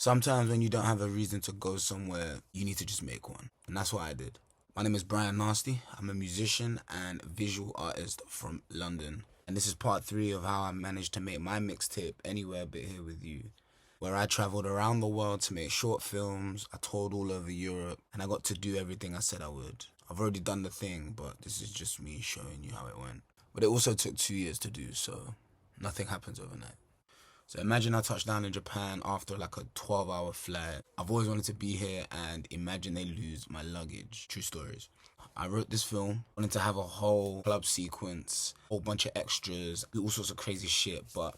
Sometimes when you don't have a reason to go somewhere, you need to just make one. And that's what I did. My name is Brian Nasty. I'm a musician and visual artist from London. And this is part 3 of how I managed to make my mixtape Anywhere But Here With You, where I traveled around the world to make short films. I toured all over Europe and I got to do everything I said I would. I've already done the thing, but this is just me showing you how it went. But it also took 2 years to do, so nothing happens overnight. So imagine I touched down in Japan after like a 12-hour flight. I've always wanted to be here, and imagine they lose my luggage. True stories. I wrote this film, wanted to have a whole club sequence, a whole bunch of extras, all sorts of crazy shit, but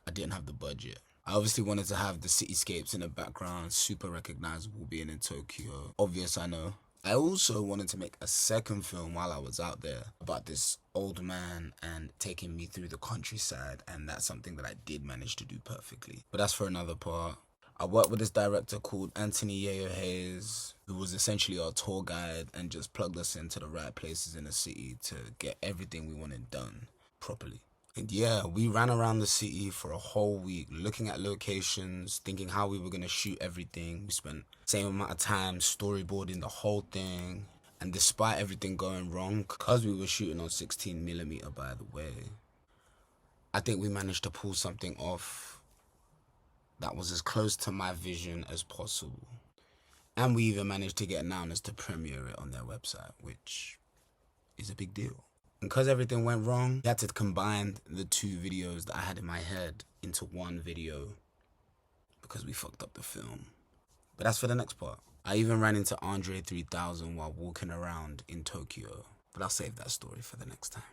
I didn't have the budget. I obviously wanted to have the cityscapes in the background, super recognizable being in Tokyo. Obvious, I know. I also wanted to make a second film while I was out there about this old man and taking me through the countryside, and that's something that I did manage to do perfectly. But that's for another part. I worked with this director called Anthony Yeo Hayes, who was essentially our tour guide and just plugged us into the right places in the city to get everything we wanted done properly. And yeah, we ran around the city for a whole week, looking at locations, thinking how we were going to shoot everything. We spent the same amount of time storyboarding the whole thing. And despite everything going wrong, because we were shooting on 16mm, by the way, I think we managed to pull something off that was as close to my vision as possible. And we even managed to get Nowness to premiere it on their website, which is a big deal. And because everything went wrong, I had to combine the 2 videos that I had in my head into one video because we fucked up the film. But that's for the next part. I even ran into Andre 3000 while walking around in Tokyo, but I'll save that story for the next time.